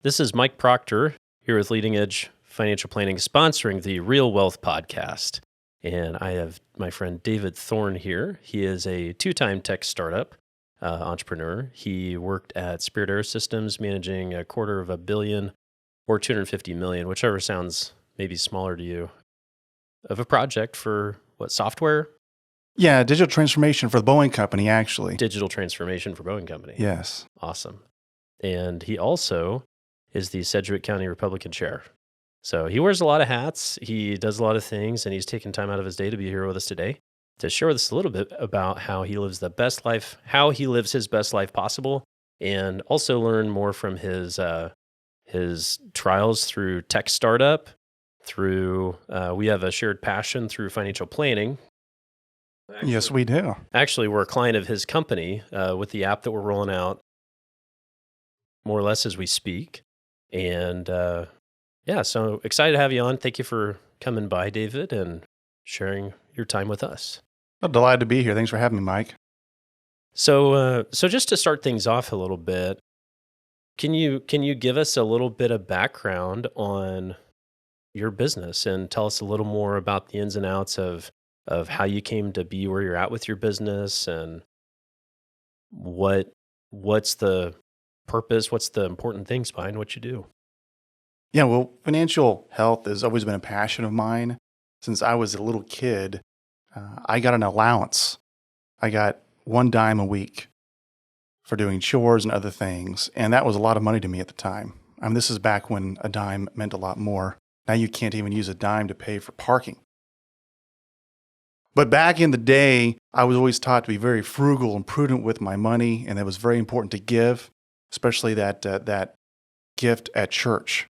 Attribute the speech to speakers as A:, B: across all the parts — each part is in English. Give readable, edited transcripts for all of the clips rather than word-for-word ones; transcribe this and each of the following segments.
A: This is Mike Proctor here with Leading Edge Financial Planning, sponsoring the Real Wealth Podcast. And I have my friend David Thorne here. He is a two-time tech startup entrepreneur. He worked at Spirit AeroSystems, managing $250 million or $250 million, whichever sounds maybe smaller to you, of a project for what, software?
B: Yeah, digital transformation for the Boeing company, actually.
A: Digital transformation for Boeing company.
B: Yes.
A: Awesome. And he also is the Sedgewick County Republican chair. So he wears a lot of hats, he does a lot of things, and he's taken time out of his day to be here with us today to share with us a little bit about how he lives the best life, how he lives his best life possible, and also learn more from his trials through tech startup, through, we have a shared passion through financial planning.
B: Actually, yes, we do.
A: Actually, we're a client of his company with the app that we're rolling out more or less as we speak. And so excited to have you on. Thank you for coming by, David, and sharing your time with us.
B: I'm delighted to be here. Thanks for having me, Mike.
A: So just to start things off a little bit, can you give us a little bit of background on your business and tell us a little more about the ins and outs of how you came to be where you're at with your business, and what's the purpose, what's the important things behind what you do?
B: Yeah, well, financial health has always been a passion of mine. Since I was a little kid, I got an allowance. I got $1 a week for doing chores and other things, and that was a lot of money to me at the time. I mean, this is back when a dime meant a lot more. Now you can't even use a dime to pay for parking. But back in the day, I was always taught to be very frugal and prudent with my money, and it was very important to give, especially that gift at church.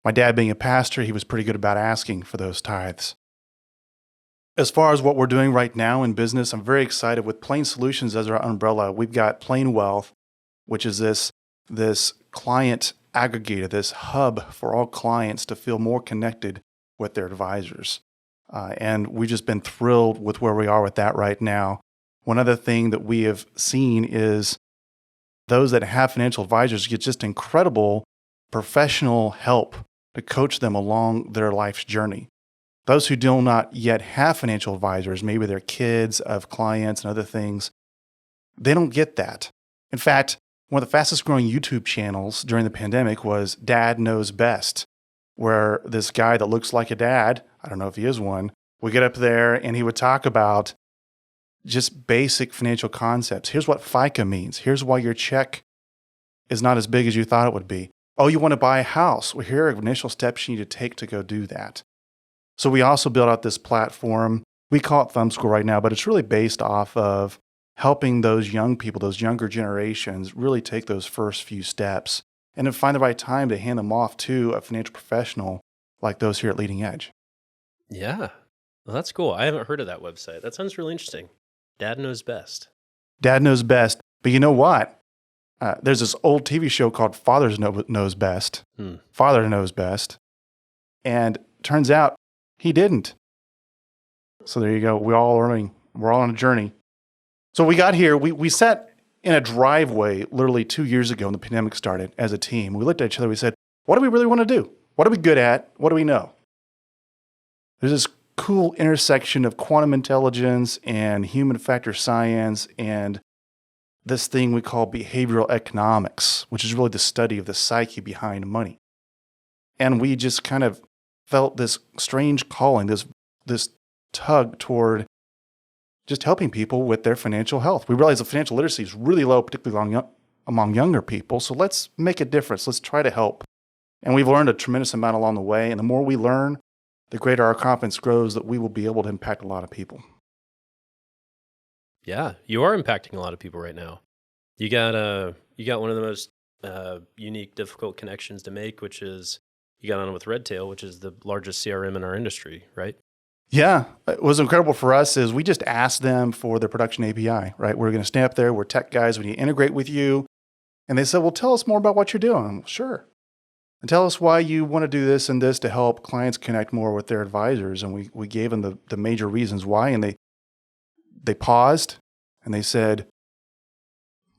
B: My dad being a pastor, he was pretty good about asking for those tithes. As far as what we're doing right now in business, I'm very excited with Plain Solutions as our umbrella. We've got Plain Wealth, which is this client aggregator, this hub for all clients to feel more connected with their advisors. And we've just been thrilled with where we are with that right now. One other thing that we have seen is those that have financial advisors get just incredible professional help to coach them along their life's journey. Those who do not yet have financial advisors, maybe they're kids of clients and other things, they don't get that. In fact, one of the fastest growing YouTube channels during the pandemic was Dad Knows Best, where this guy that looks like a dad, I don't know if he is one, would get up there and he would talk about just basic financial concepts. Here's what FICA means. Here's why your check is not as big as you thought it would be. Oh, you want to buy a house? Well, here are initial steps you need to take to go do that. So we also built out this platform. We call it Thumbscore right now, but it's really based off of helping those young people, those younger generations, really take those first few steps and then find the right time to hand them off to a financial professional like those here at Leading Edge.
A: Yeah, well, that's cool. I haven't heard of that website. That sounds really interesting. Dad Knows Best.
B: Dad Knows Best. But you know what? There's this old TV show called Father Knows Best. Father Knows Best. And turns out he didn't. So there you go. We're all learning. We're all on a journey. So we got here. We sat in a driveway literally 2 years ago when the pandemic started as a team. We looked at each other. We said, what do we really want to do? What are we good at? What do we know? There's this cool intersection of quantum intelligence and human factor science and this thing we call behavioral economics, which is really the study of the psyche behind money. And we just kind of felt this strange calling, this tug toward just helping people with their financial health. We realized that financial literacy is really low, particularly among younger people. So let's make a difference. Let's try to help. And we've learned a tremendous amount along the way. And the more we learn, the greater our confidence grows that we will be able to impact a lot of people.
A: Yeah, you are impacting a lot of people right now. You got one of the most unique, difficult connections to make, which is you got on with Redtail, which is the largest CRM in our industry, right?
B: Yeah, what was incredible for us is we just asked them for their production API, right? We're going to stand up there. We're tech guys. We need to integrate with you. And they said, well, tell us more about what you're doing. Well, sure. And tell us why you want to do this and this to help clients connect more with their advisors. And we gave them the major reasons why. And they paused and they said,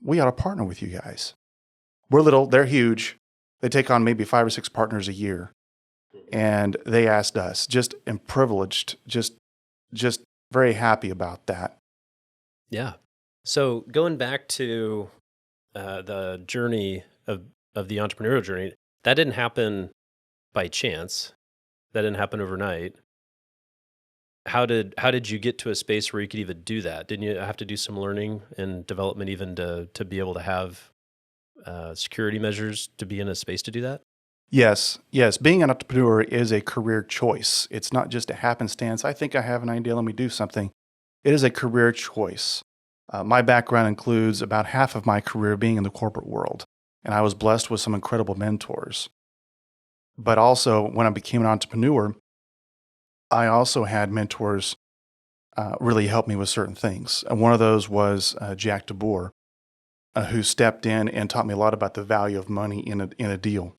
B: we ought to partner with you guys. We're little, they're huge. They take on maybe 5 or 6 partners a year. And they asked us, just and privileged, just very happy about that.
A: Yeah. So going back to the journey of the entrepreneurial journey, that didn't happen by chance. That didn't happen overnight. How did you get to a space where you could even do that? Didn't you have to do some learning and development even to be able to have security measures to be in a space to do that?
B: Yes. Being an entrepreneur is a career choice. It's not just a happenstance. I think I have an idea, let me do something. It is a career choice. My background includes about half of my career being in the corporate world, and I was blessed with some incredible mentors. But also, when I became an entrepreneur, I also had mentors really help me with certain things. And one of those was Jack DeBoer, who stepped in and taught me a lot about the value of money in a deal,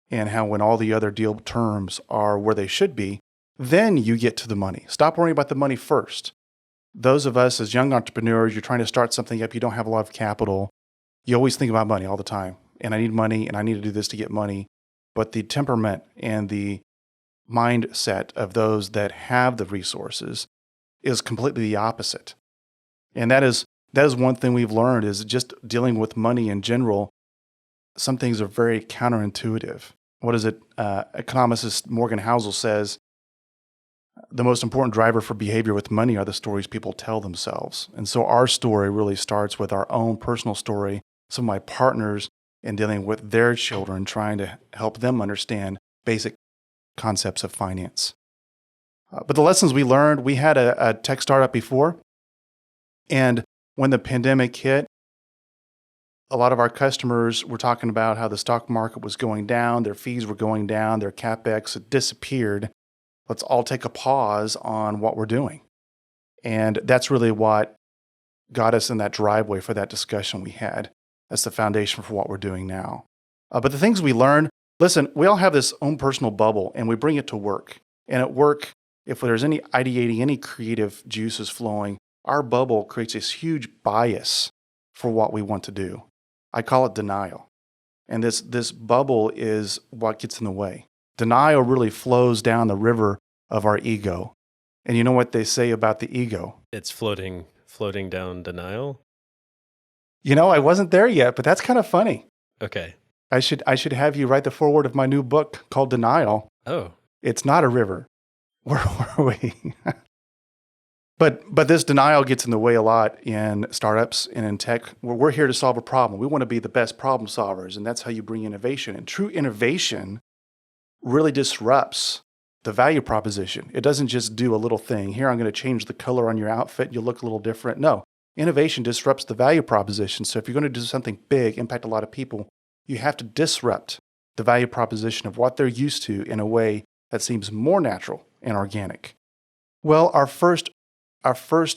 B: and how when all the other deal terms are where they should be, then you get to the money. Stop worrying about the money first. Those of us as young entrepreneurs, you're trying to start something up, you don't have a lot of capital. You always think about money all the time. And I need money, and I need to do this to get money. But the temperament and the mindset of those that have the resources is completely the opposite. And that is one thing we've learned, is just dealing with money in general. Some things are very counterintuitive. What is it? Economist Morgan Housel says, the most important driver for behavior with money are the stories people tell themselves. And so our story really starts with our own personal story, some of my partners, in dealing with their children, trying to help them understand basic concepts of finance. But the lessons we learned, we had a tech startup before, and when the pandemic hit, a lot of our customers were talking about how the stock market was going down, their fees were going down, their CapEx had disappeared. Let's all take a pause on what we're doing. And that's really what got us in that driveway for that discussion we had. That's the foundation for what we're doing now. But the things we learned, listen, we all have this own personal bubble, and we bring it to work. And at work, if there's any ideating, any creative juices flowing, our bubble creates this huge bias for what we want to do. I call it denial. And this bubble is what gets in the way. Denial really flows down the river of our ego. And you know what they say about the ego?
A: It's floating down denial.
B: You know, I wasn't there yet, but that's kind of funny.
A: Okay.
B: I should have you write the foreword of my new book called Denial.
A: Oh.
B: It's not a river. Where were we? But this denial gets in the way a lot in startups and in tech. We're here to solve a problem. We want to be the best problem solvers, and that's how you bring innovation. And true innovation really disrupts the value proposition. It doesn't just do a little thing. Here, I'm going to change the color on your outfit. You'll look a little different. No, innovation disrupts the value proposition. So if you're going to do something big, impact a lot of people, you have to disrupt the value proposition of what they're used to in a way that seems more natural and organic. Well, our first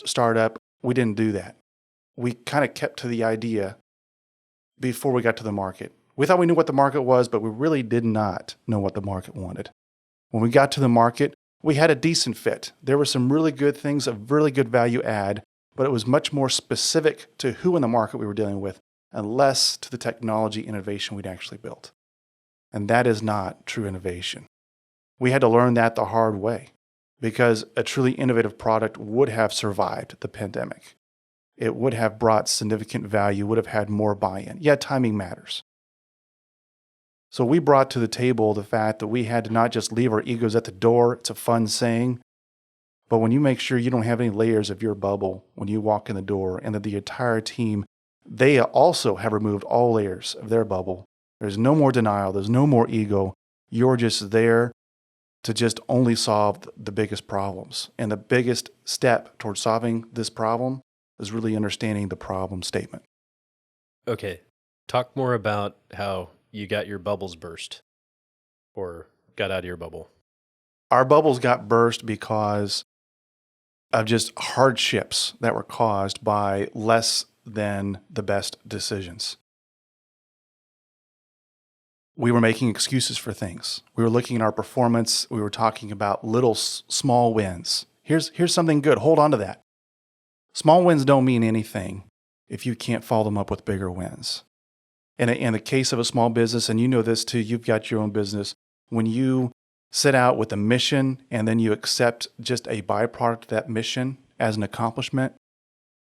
B: startup, we didn't do that. We kind of kept to the idea before we got to the market. We thought we knew what the market was, but we really did not know what the market wanted. When we got to the market, we had a decent fit. There were some really good things, a really good value add, but it was much more specific to who in the market we were dealing with and less to the technology innovation we'd actually built. And that is not true innovation. We had to learn that the hard way, because a truly innovative product would have survived the pandemic. It would have brought significant value, would have had more buy-in. Yeah, timing matters. So we brought to the table the fact that we had to not just leave our egos at the door. It's a fun saying. But when you make sure you don't have any layers of your bubble when you walk in the door, and that the entire team, they also have removed all layers of their bubble. There's no more denial. There's no more ego. You're just there to just only solve the biggest problems. And the biggest step towards solving this problem is really understanding the problem statement.
A: Okay. Talk more about how you got your bubbles burst or got out of your bubble.
B: Our bubbles got burst because of just hardships that were caused by less than the best decisions. We were making excuses for things. We were looking at our performance. We were talking about little small wins. Here's something good. Hold on to that. Small wins don't mean anything if you can't follow them up with bigger wins. In the case of a small business, and you know this too, you've got your own business, when you set out with a mission and then you accept just a byproduct of that mission as an accomplishment,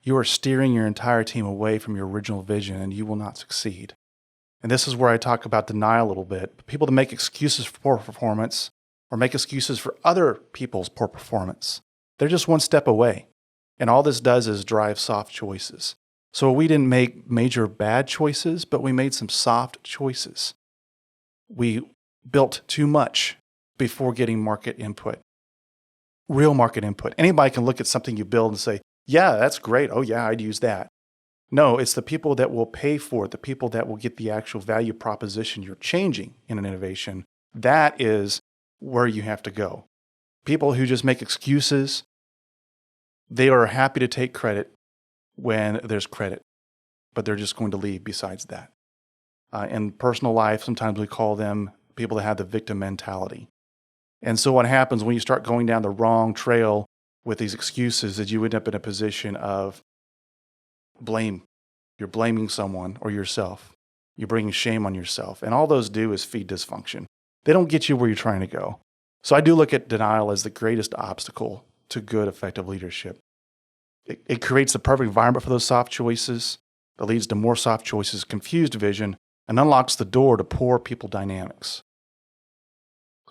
B: you are steering your entire team away from your original vision and you will not succeed. And this is where I talk about denial a little bit. People that make excuses for poor performance or make excuses for other people's poor performance, they're just one step away. And all this does is drive soft choices. So we didn't make major bad choices, but we made some soft choices. We built too much before getting market input, real market input. Anybody can look at something you build and say, yeah, that's great. Oh yeah, I'd use that. No, it's the people that will pay for it, the people that will get the actual value proposition you're changing in an innovation. That is where you have to go. People who just make excuses, they are happy to take credit when there's credit, but they're just going to leave besides that. In personal life, sometimes we call them people that have the victim mentality. And so what happens when you start going down the wrong trail with these excuses is you end up in a position of blame. You're blaming someone or yourself. You're bringing shame on yourself. And all those do is feed dysfunction. They don't get you where you're trying to go. So I do look at denial as the greatest obstacle to good, effective leadership. It creates the perfect environment for those soft choices that leads to more soft choices, confused vision, and unlocks the door to poor people dynamics.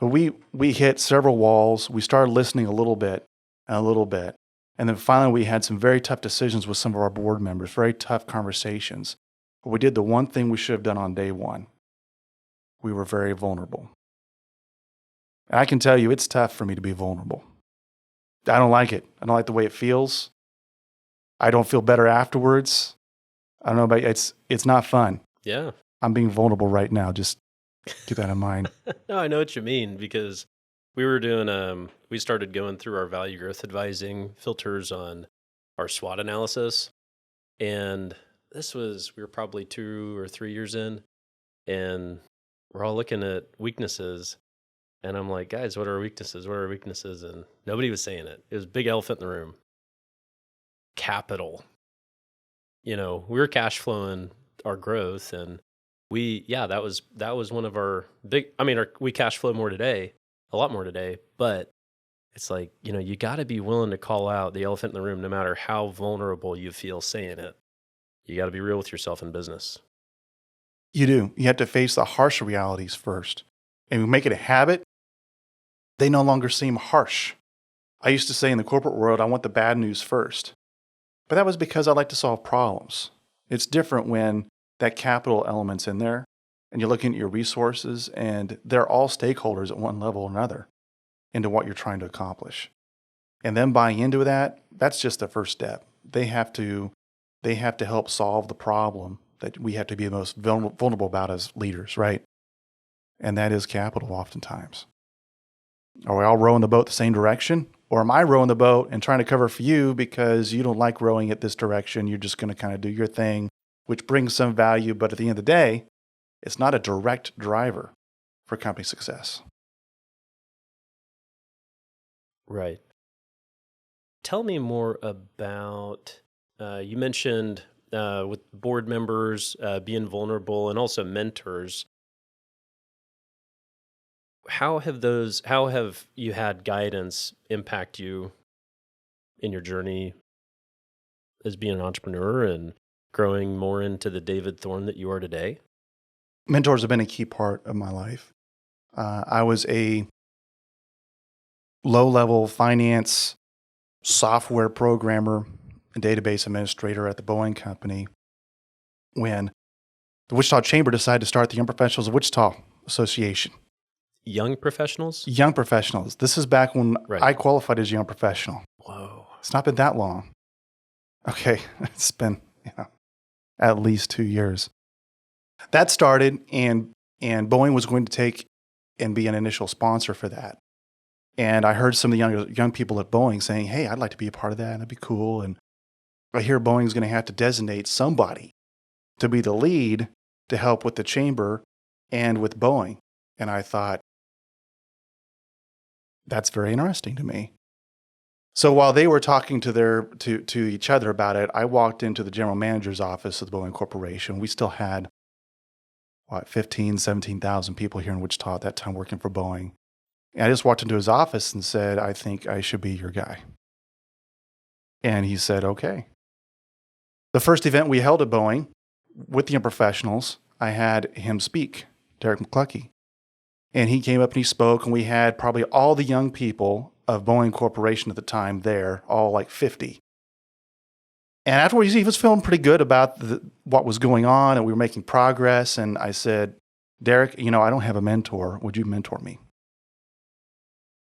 B: So we hit several walls. We started listening a little bit and a little bit. And then finally, we had some very tough decisions with some of our board members, very tough conversations. But we did the one thing we should have done on day one. We were very vulnerable. And I can tell you, it's tough for me to be vulnerable. I don't like it. I don't like the way it feels. I don't feel better afterwards. I don't know about you. It's not fun.
A: Yeah.
B: I'm being vulnerable right now. Just keep that in mind.
A: No, I know what you mean, because we were doing, we started going through our value growth advising filters on our SWOT analysis. And we were probably 2 or 3 years in, and we're all looking at weaknesses. And I'm like, guys, what are our weaknesses? What are our weaknesses? And nobody was saying it. It was a big elephant in the room. Capital. We were cash flowing our growth, and that was one of our big, we cash flow more today, a lot more today, but it's like, you got to be willing to call out the elephant in the room, no matter how vulnerable you feel saying it. You got to be real with yourself in business.
B: You do. You have to face the harsh realities first. And we make it a habit. They no longer seem harsh. I used to say in the corporate world, I want the bad news first. But that was because I like to solve problems. It's different when that capital element's in there and you're looking at your resources and they're all stakeholders at one level or another into what you're trying to accomplish. And them buying into that, that's just the first step. They have to help solve the problem that we have to be the most vulnerable about as leaders, right? And that is capital oftentimes. Are we all rowing the boat the same direction? Or am I rowing the boat and trying to cover for you because you don't like rowing it this direction? You're just going to kind of do your thing, which brings some value. But at the end of the day, it's not a direct driver for company success.
A: Right. Tell me more about, you mentioned with board members being vulnerable and also mentors. How have you had guidance impact you in your journey as being an entrepreneur and growing more into the David Thorne that you are today?
B: Mentors have been a key part of my life. I was a low-level finance software programmer and database administrator at the Boeing company when the Wichita Chamber decided to start the Young Professionals of Wichita Association.
A: Young professionals?
B: Young professionals. This is back when I qualified as a young professional.
A: Whoa.
B: It's not been that long. Okay, it's been at least 2 years. That started, and Boeing was going to take and be an initial sponsor for that. And I heard some of the young people at Boeing saying, hey, I'd like to be a part of that. That'd be cool. And I hear Boeing's going to have to designate somebody to be the lead to help with the chamber and with Boeing. And I thought, that's very interesting to me. So while they were talking to each other about it, I walked into the general manager's office of the Boeing Corporation. We still had 15, 17,000 people here in Wichita at that time working for Boeing. And I just walked into his office and said, I think I should be your guy. And he said, okay. The first event we held at Boeing with the young professionals, I had him speak, Derek McCluskey. And he came up and he spoke, and we had probably all the young people of Boeing Corporation at the time there, all like 50. And afterwards, he was feeling pretty good about what was going on, and we were making progress. And I said, Derek, I don't have a mentor. Would you mentor me?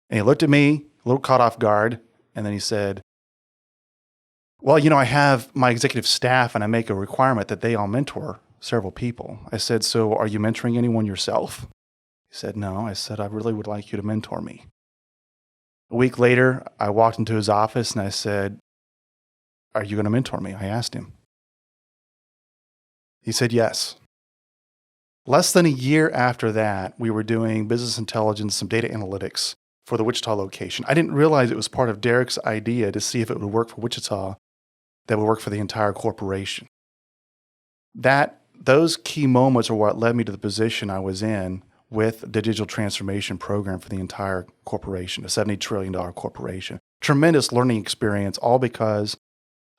B: And he looked at me, a little caught off guard, and then he said, well, I have my executive staff, and I make a requirement that they all mentor several people. I said, so are you mentoring anyone yourself? He said, no. I said, I really would like you to mentor me. A week later, I walked into his office and I said, are you going to mentor me? I asked him. He said, yes. Less than a year after that, we were doing business intelligence, some data analytics for the Wichita location. I didn't realize it was part of Derek's idea to see if it would work for Wichita, that would work for the entire corporation. Those key moments are what led me to the position I was in with the digital transformation program for the entire corporation, a $70 trillion corporation. Tremendous learning experience, all because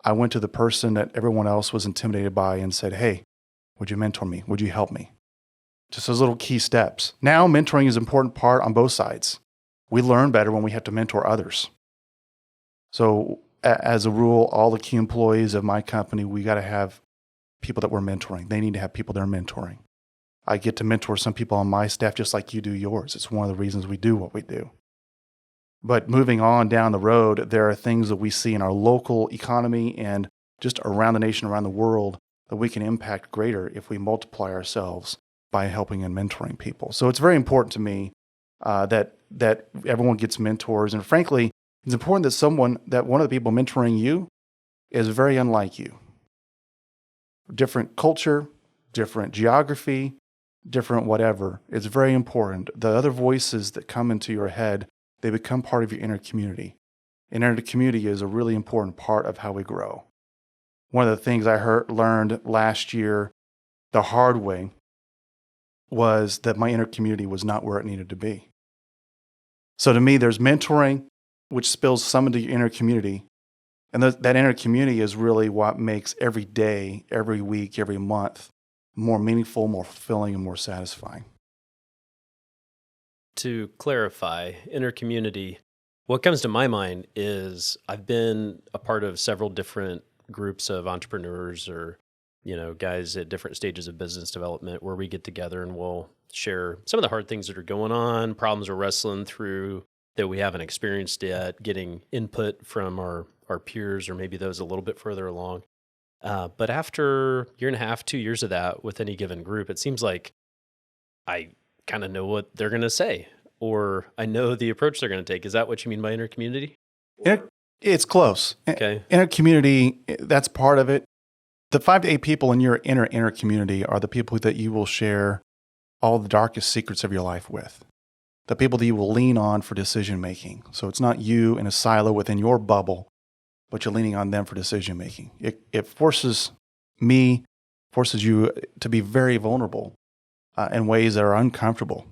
B: I went to the person that everyone else was intimidated by and said, hey, would you mentor me? Would you help me? Just those little key steps. Now, mentoring is an important part on both sides. We learn better when we have to mentor others. So as a rule, all the key employees of my company, we got to have people that we're mentoring. They need to have people they're mentoring. I get to mentor some people on my staff just like you do yours. It's one of the reasons we do what we do. But moving on down the road, there are things that we see in our local economy and just around the nation, around the world, that we can impact greater if we multiply ourselves by helping and mentoring people. So it's very important to me that everyone gets mentors. And frankly, it's important that one of the people mentoring you is very unlike you. Different culture, different geography, different whatever. It's very important. The other voices that come into your head, they become part of your inner community. And inner community is a really important part of how we grow. One of the things I learned last year the hard way was that my inner community was not where it needed to be. So to me, there's mentoring, which spills some into your inner community. And that inner community is really what makes every day, every week, every month more meaningful, more fulfilling, and more satisfying.
A: To clarify, inner community, what comes to my mind is I've been a part of several different groups of entrepreneurs or, guys at different stages of business development where we get together and we'll share some of the hard things that are going on, problems we're wrestling through that we haven't experienced yet, getting input from our peers or maybe those a little bit further along. But after a year and a half, 2 years of that with any given group, it seems like I kind of know what they're going to say, or I know the approach they're going to take. Is that what you mean by inner community?
B: It's close.
A: Okay.
B: Inner community, that's part of it. The 5 to 8 people in your inner community are the people that you will share all the darkest secrets of your life with. The people that you will lean on for decision making. So it's not you in a silo within your bubble, but you're leaning on them for decision making. It forces you to be very vulnerable in ways that are uncomfortable.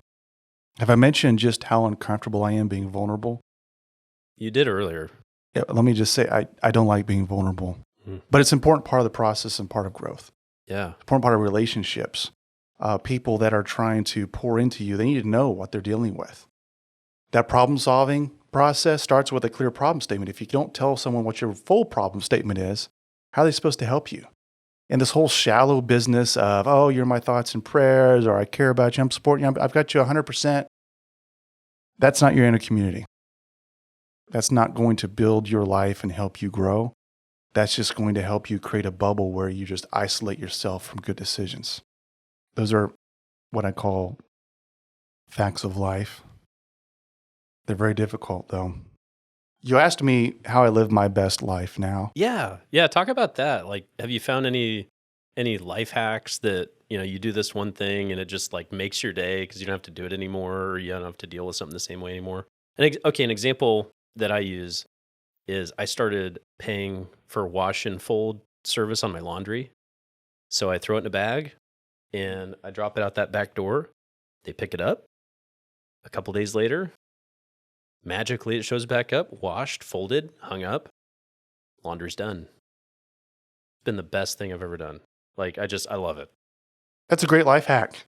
B: Have I mentioned just how uncomfortable I am being vulnerable?
A: You did earlier.
B: Yeah, let me just say, I don't like being vulnerable. But it's an important part of the process and part of growth.
A: Yeah.
B: Important part of relationships. People that are trying to pour into you, they need to know what they're dealing with. That problem-solving process starts with a clear problem statement. If you don't tell someone what your full problem statement is, how are they supposed to help you? And this whole shallow business of, oh, you're my thoughts and prayers, or I care about you, I'm supporting you, I've got you 100%. That's not your inner community. That's not going to build your life and help you grow. That's just going to help you create a bubble where you just isolate yourself from good decisions. Those are what I call facts of life. They're very difficult, though. You asked me how I live my best life now.
A: Yeah. Talk about that. Like, have you found any life hacks that, you do this one thing and it just like makes your day because you don't have to do it anymore, or you don't have to deal with something the same way anymore? And an example that I use is I started paying for wash and fold service on my laundry. So I throw it in a bag, and I drop it out that back door. They pick it up. A couple days later, magically it shows back up, washed, folded, hung up. Laundry's done. It's been the best thing I've ever done. Like, I love it.
B: That's a great life hack.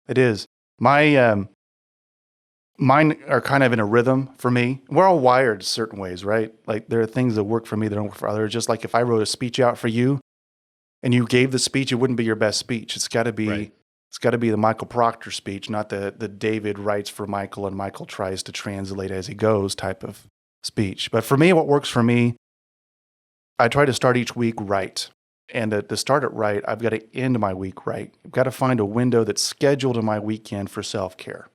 B: It is. Mine are kind of in a rhythm for me. We're all wired certain ways, right? Like there are things that work for me that don't work for others. Just like if I wrote a speech out for you and you gave the speech, it wouldn't be your best speech. It's got to be
A: Right.
B: it's got to be the Michael Proctor speech, not the David writes for Michael and Michael tries to translate as he goes type of speech. But for me, what works for me, I try to start each week right. And to start it right, I've got to end my week right. I've got to find a window that's scheduled in my weekend for self-care.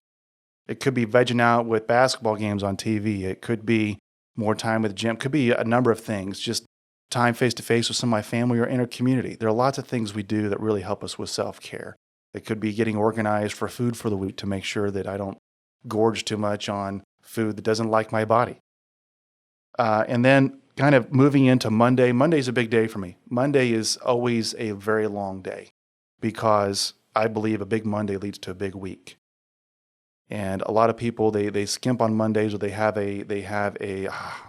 B: It could be vegging out with basketball games on TV. It could be more time with the gym. It could be a number of things, just time face-to-face with some of my family or inner community. There are lots of things we do that really help us with self-care. It could be getting organized for food for the week to make sure that I don't gorge too much on food that doesn't like my body. And then kind of moving into Monday. Monday's a big day for me. Monday is always a very long day because I believe a big Monday leads to a big week. And a lot of people, they skimp on Mondays or they have a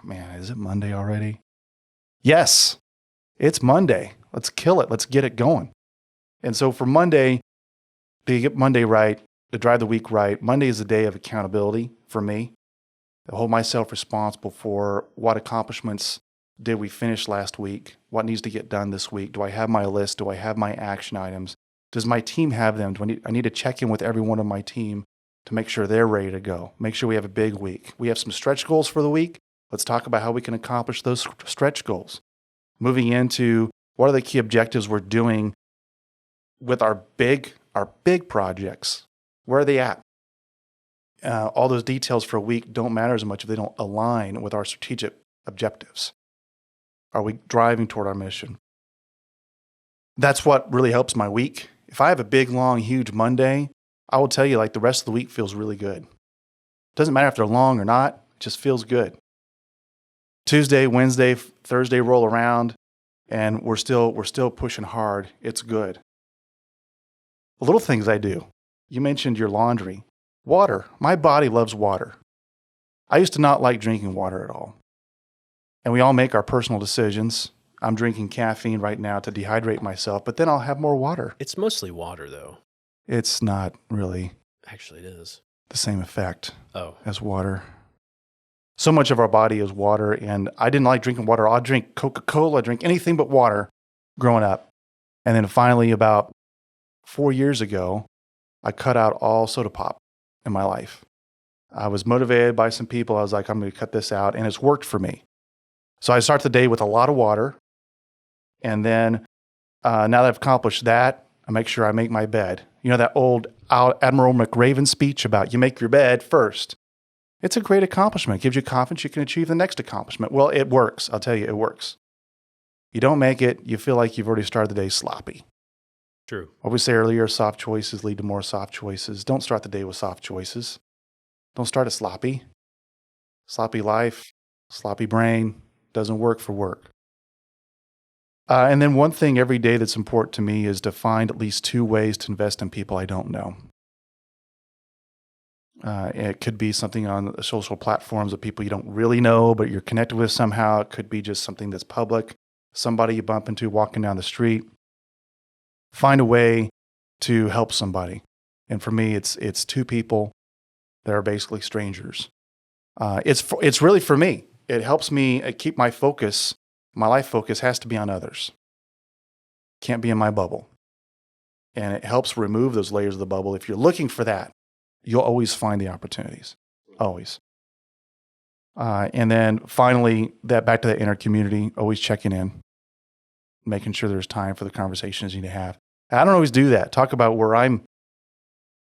B: man, is it Monday already? Yes, it's Monday. Let's kill it. Let's get it going. And so for Monday, to get Monday right, to drive the week right, Monday is a day of accountability for me. I hold myself responsible for what accomplishments did we finish last week? What needs to get done this week? Do I have my list? Do I have my action items? Does my team have them? I need to check in with every one of my team to make sure they're ready to go. Make sure we have a big week. We have some stretch goals for the week. Let's talk about how we can accomplish those stretch goals. Moving into what are the key objectives we're doing with our big projects? Where are they at? All those details for a week don't matter as much if they don't align with our strategic objectives. Are we driving toward our mission? That's what really helps my week. If I have a big, long, huge Monday, I will tell you, like the rest of the week feels really good. Doesn't matter if they're long or not, it just feels good. Tuesday, Wednesday, Thursday roll around, and we're still pushing hard. It's good. The little things I do. You mentioned your laundry. Water. My body loves water. I used to not like drinking water at all. And we all make our personal decisions. I'm drinking caffeine right now to dehydrate myself, but then I'll have more water.
A: It's mostly water, though.
B: It's not really
A: Actually, it is.
B: the same effect
A: Oh,
B: as water. So much of our body is water, and I didn't like drinking water. I'd drink Coca-Cola, I'd drink anything but water growing up. And then finally, about 4 years ago, I cut out all soda pop in my life. I was motivated by some people. I was like, I'm going to cut this out, and it's worked for me. So I start the day with a lot of water, and then now that I've accomplished that, I make sure I make my bed. You know that old Admiral McRaven speech about you make your bed first. It's a great accomplishment. It gives you confidence you can achieve the next accomplishment. Well, it works. I'll tell you, it works. You don't make it, you feel like you've already started the day sloppy.
A: true.
B: What we said earlier, soft choices lead to more soft choices. Don't start the day with soft choices. Don't start it sloppy. Sloppy life, sloppy brain, doesn't work for work. And then one thing every day that's important to me is to find at least 2 ways to invest in people I don't know. It could be something on the social platforms of people you don't really know, but you're connected with somehow. It could be just something that's public, somebody you bump into walking down the street. Find a way to help somebody. And for me, it's 2 people that are basically strangers. It's really for me. It helps me keep my focus. My life focus has to be on others. Can't be in my bubble. And it helps remove those layers of the bubble. If you're looking for that, you'll always find the opportunities. Always. And then finally, back to the inner community, always checking in, making sure there's time for the conversations you need to have. I don't always do that. Talk about where I'm,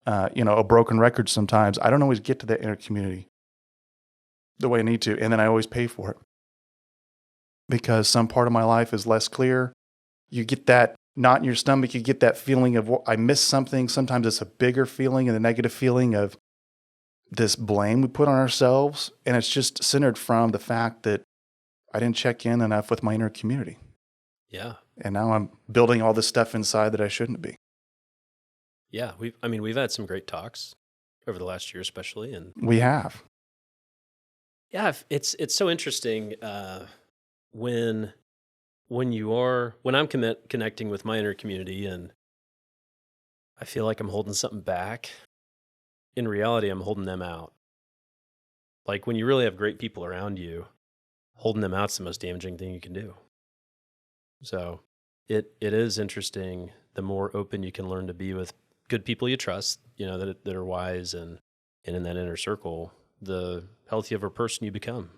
B: a broken record sometimes. I don't always get to the inner community the way I need to, and then I always pay for it. Because some part of my life is less clear. You get that knot in your stomach, you get that feeling of, I missed something. Sometimes it's a bigger feeling and a negative feeling of this blame we put on ourselves. And it's just centered from the fact that I didn't check in enough with my inner community.
A: Yeah.
B: And now I'm building all this stuff inside that I shouldn't be.
A: Yeah, we've had some great talks over the last year, especially, and
B: We have.
A: yeah, it's so interesting when when I'm connecting with my inner community, and I feel like I'm holding something back. In reality, I'm holding them out. Like when you really have great people around you, holding them out's the most damaging thing you can do. So it is interesting. The more open you can learn to be with good people you trust, that are wise and in that inner circle, the healthier of a person you become.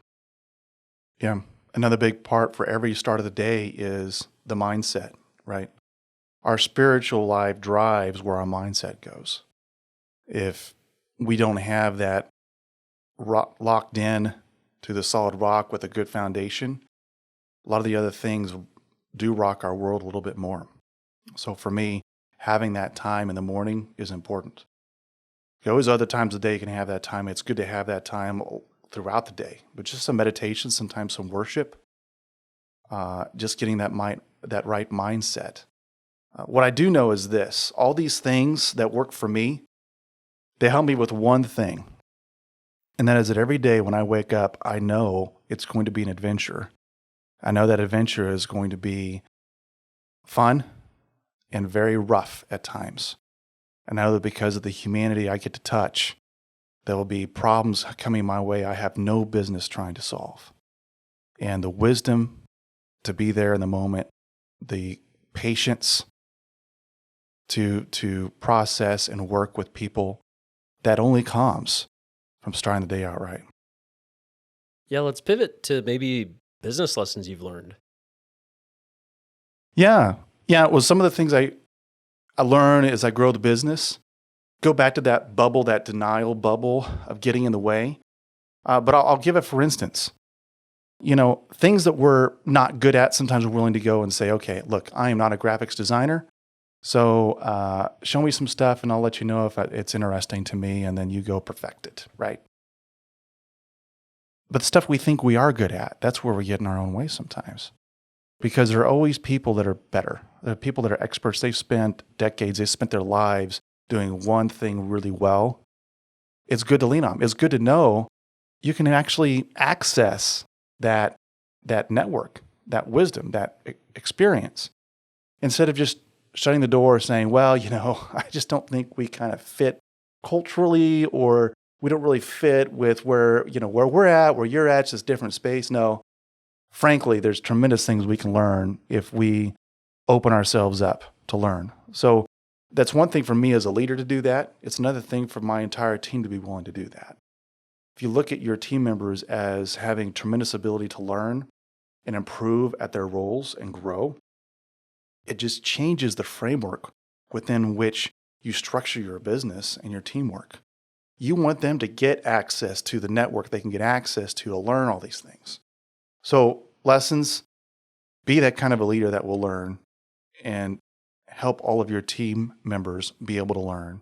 B: Yeah. Another big part for every start of the day is the mindset, right? Our spiritual life drives where our mindset goes. If we don't have that locked in to the solid rock with a good foundation, a lot of the other things do rock our world a little bit more. So for me, having that time in the morning is important. You always other times of the day you can have that time. It's good to have that time throughout the day, but just some meditation, sometimes some worship, just getting that right mindset. What I do know is this: all these things that work for me, they help me with one thing, and that is that every day when I wake up, I know it's going to be an adventure. I know that adventure is going to be fun and very rough at times. I know that because of the humanity I get to touch, there will be problems coming my way I have no business trying to solve. And the wisdom to be there in the moment, the patience to process and work with people, that only comes from starting the day out right.
A: Yeah, let's pivot to maybe business lessons you've learned.
B: Yeah. Yeah. Well, some of the things I learn as I grow the business, go back to that bubble, that denial bubble of getting in the way. But I'll give it for instance. Things that we're not good at, sometimes we're willing to go and say, okay, look, I am not a graphics designer. So show me some stuff and I'll let you know if it's interesting to me, and then you go perfect it, right? But the stuff we think we are good at, that's where we get in our own way sometimes. Because there are always people that are better. There are people that are experts. They've spent decades, they've spent their lives doing one thing really well. It's good to lean on. It's good to know you can actually access that network, that wisdom, that experience, instead of just shutting the door saying, well, I just don't think we kind of fit culturally, or we don't really fit with where we're at, where you're at, it's just different space. No, frankly, there's tremendous things we can learn if we open ourselves up to learn. So that's one thing for me as a leader to do that. It's another thing for my entire team to be willing to do that. If you look at your team members as having tremendous ability to learn and improve at their roles and grow, it just changes the framework within which you structure your business and your teamwork. You want them to get access to the network they can get access to learn all these things. So lessons, be that kind of a leader that will learn and help all of your team members be able to learn.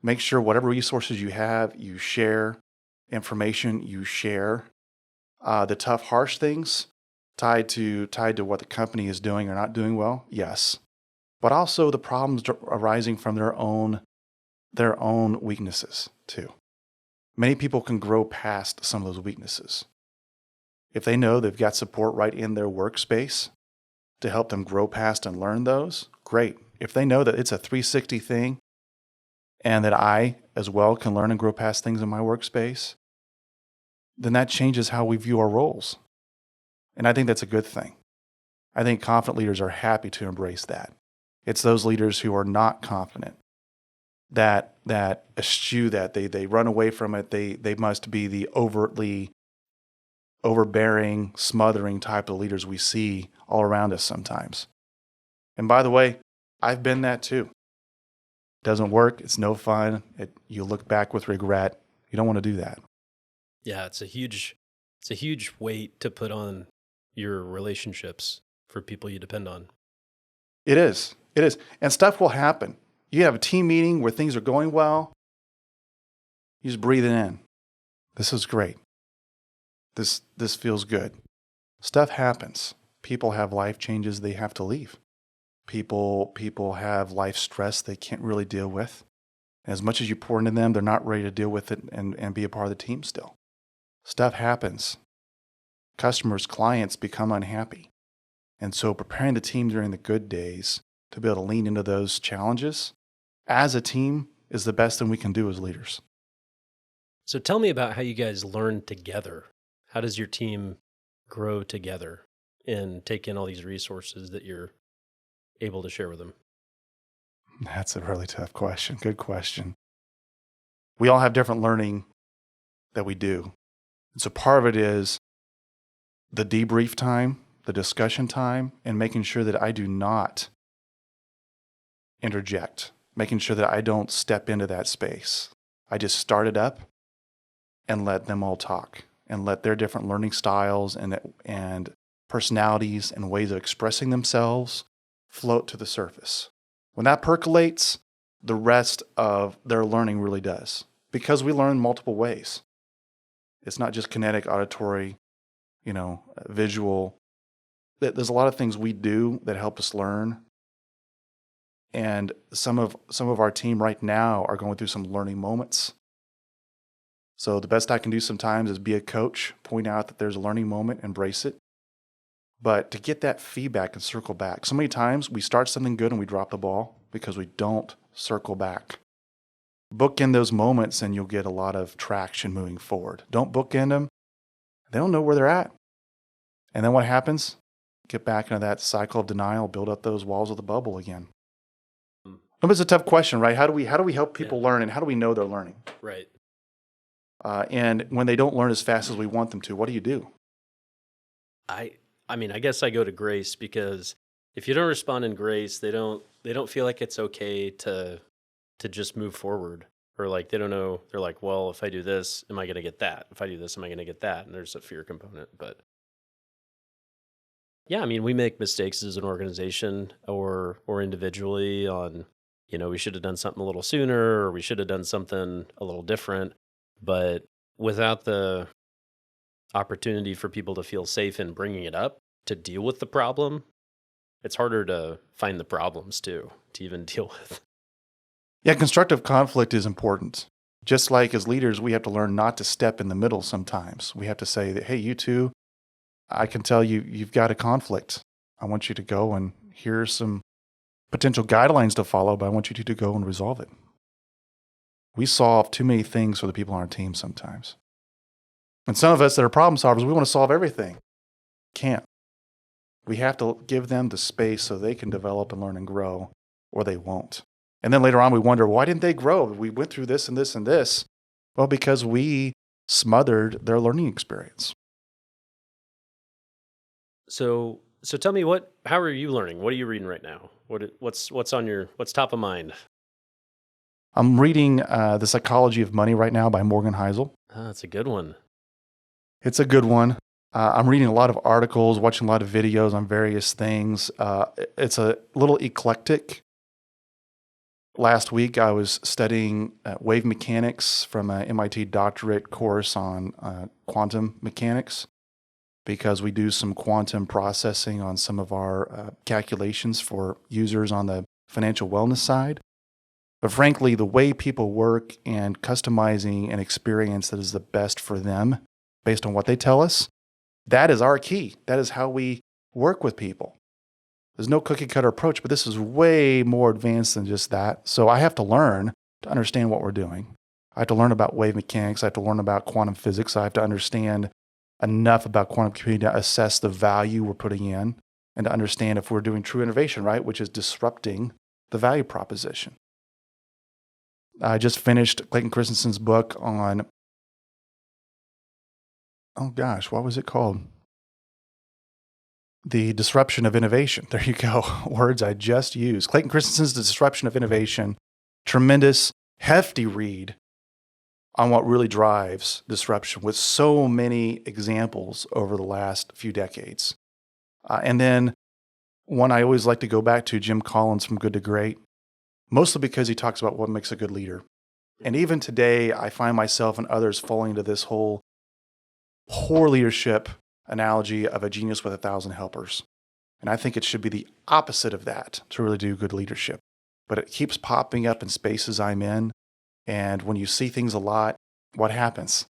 B: Make sure whatever resources you have, you share information, you share the tough, harsh things tied to what the company is doing or not doing well, yes. But also the problems arising from their own weaknesses too. Many people can grow past some of those weaknesses. If they know they've got support right in their workspace to help them grow past and learn those, great. If they know that it's a 360 thing and that I as well can learn and grow past things in my workspace, then that changes how we view our roles. And I think that's a good thing. I think confident leaders are happy to embrace that. It's those leaders who are not confident that eschew that. They run away from it. They must be the overtly overbearing, smothering type of leaders we see all around us sometimes. And by the way, I've been that too. Doesn't work. It's no fun. You look back with regret. You don't want to do that.
A: Yeah, it's a huge weight to put on your relationships for people you depend on.
B: It is. And stuff will happen. You have a team meeting where things are going well. You just breathe it in. This is great. This feels good. Stuff happens. People have life changes. They have to leave. People have life stress they can't really deal with. As much as you pour into them, they're not ready to deal with it and be a part of the team still. Stuff happens. Customers, clients become unhappy. And so preparing the team during the good days to be able to lean into those challenges as a team is the best thing we can do as leaders.
A: So tell me about how you guys learn together. How does your team grow together and take in all these resources that you're able to share with them?
B: That's a really tough question. Good question. We all have different learning that we do. And so part of it is the debrief time, the discussion time, and making sure that I do not interject, making sure that I don't step into that space. I just start it up and let them all talk and let their different learning styles and personalities and ways of expressing themselves float to the surface. When that percolates, the rest of their learning really does, because we learn multiple ways. It's not just kinetic, auditory, visual. There's a lot of things we do that help us learn. And some of our team right now are going through some learning moments. So the best I can do sometimes is be a coach, point out that there's a learning moment, embrace it. But to get that feedback and circle back. So many times we start something good and we drop the ball because we don't circle back. Bookend those moments and you'll get a lot of traction moving forward. Don't bookend them. They don't know where they're at. And then what happens? Get back into that cycle of denial, build up those walls of the bubble again. But it's a tough question, right? How do we help people learn, and how do we know they're learning?
A: Right.
B: And when they don't learn as fast as we want them to, what do you do?
A: I mean, I guess I go to grace, because if you don't respond in grace, they don't feel like it's okay to just move forward, or like they don't know. They're like, well, if I do this, am I going to get that? If I do this, am I going to get that? And there's a fear component. But yeah, I mean, we make mistakes as an organization or individually on, we should have done something a little sooner, or we should have done something a little different. But without the opportunity for people to feel safe in bringing it up to deal with the problem, it's harder to find the problems to even deal with.
B: Yeah, constructive conflict is important. Just like as leaders, we have to learn not to step in the middle sometimes. We have to say that, hey, you two, I can tell you've got a conflict. I want you to go, and here's some potential guidelines to follow, but I want you to go and resolve it. We solve too many things for the people on our team sometimes. And some of us that are problem solvers, we want to solve everything. Can't. We have to give them the space so they can develop and learn and grow, or they won't. And then later on, we wonder, why didn't they grow? We went through this and this and this. Well, because we smothered their learning experience.
A: So tell me, how are you learning? What are you reading right now? What's top of mind?
B: I'm reading The Psychology of Money right now by Morgan Housel.
A: That's a good one.
B: It's a good one. I'm reading a lot of articles, watching a lot of videos on various things. It's a little eclectic. Last week, I was studying wave mechanics from an MIT doctorate course on quantum mechanics, because we do some quantum processing on some of our calculations for users on the financial wellness side. But frankly, the way people work and customizing an experience that is the best for them based on what they tell us, that is our key. That is how we work with people. There's no cookie cutter approach, but this is way more advanced than just that. So I have to learn to understand what we're doing. I have to learn about wave mechanics. I have to learn about quantum physics. I have to understand enough about quantum computing to assess the value we're putting in and to understand if we're doing true innovation, right, which is disrupting the value proposition. I just finished Clayton Christensen's book on, what was it called? The Disruption of Innovation. There you go. Words I just used. Clayton Christensen's The Disruption of Innovation. Tremendous, hefty read on what really drives disruption, with so many examples over the last few decades. And then one I always like to go back to, Jim Collins, From Good to Great, mostly because he talks about what makes a good leader. And even today, I find myself and others falling into this whole poor leadership analogy of a genius with 1,000 helpers. And I think it should be the opposite of that to really do good leadership. But it keeps popping up in spaces I'm in. And when you see things a lot, what happens?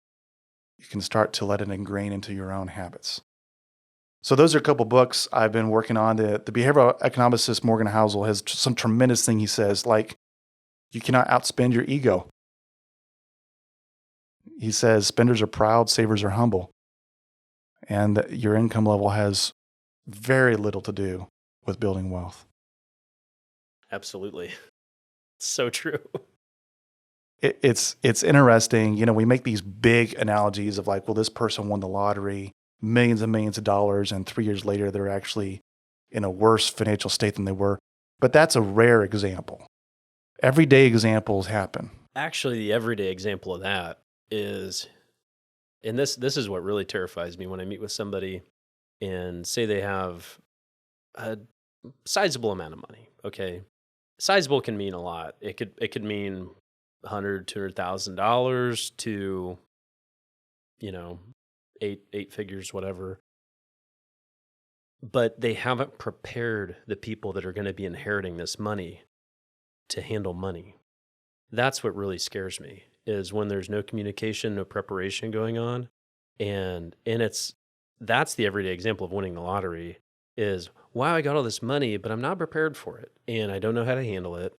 B: You can start to let it ingrain into your own habits. So those are a couple books I've been working on. The behavioral economicist Morgan Housel has some tremendous thing he says, like, you cannot outspend your ego. He says spenders are proud, savers are humble. And that your income level has very little to do with building wealth.
A: Absolutely. So true.
B: It's interesting. You know, we make these big analogies of like, well, this person won the lottery, millions and millions of dollars, and 3 years later, they're actually in a worse financial state than they were. But that's a rare example. Everyday examples happen.
A: Actually, the everyday example of that is, and this is what really terrifies me when I meet with somebody and say they have a sizable amount of money. Okay. Sizable can mean a lot. It could mean $100,000, $200,000 to, eight figures, whatever. But they haven't prepared the people that are going to be inheriting this money to handle money. That's what really scares me, is when there's no communication, no preparation going on. And that's the everyday example of winning the lottery is, wow, I got all this money, but I'm not prepared for it. And I don't know how to handle it.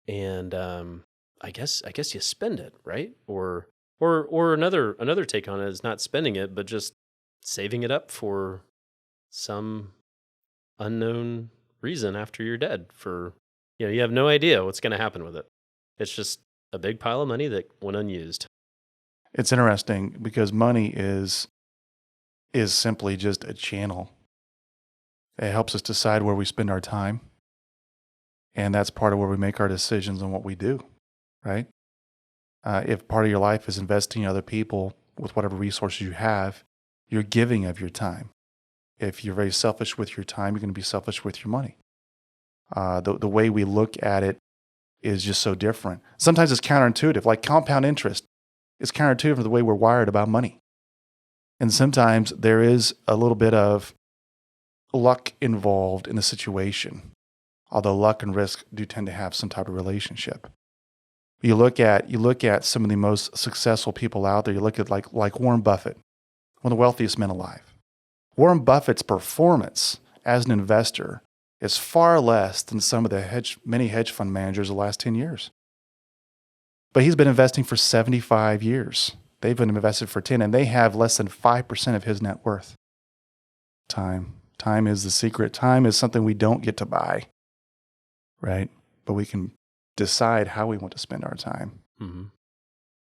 A: And I guess you spend it, right? Or another take on it is not spending it, but just saving it up for some unknown reason after you're dead. For you have no idea what's going to happen with it. It's just a big pile of money that went unused.
B: It's interesting because money is simply just a channel. It helps us decide where we spend our time. And that's part of where we make our decisions on what we do, right? If part of your life is investing in other people with whatever resources you have, you're giving of your time. If you're very selfish with your time, you're going to be selfish with your money. The way we look at it is just so different. Sometimes it's counterintuitive, like compound interest. It's counterintuitive to the way we're wired about money. And sometimes there is a little bit of luck involved in the situation, although luck and risk do tend to have some type of relationship. You look at some of the most successful people out there. You look at like Warren Buffett, one of the wealthiest men alive. Warren Buffett's performance as an investor is far less than some of the many hedge fund managers the last 10 years. But he's been investing for 75 years. They've been invested for 10, and they have less than 5% of his net worth. Time. Time is the secret. Time is something we don't get to buy, right? But we can decide how we want to spend our time.
A: Mm-hmm.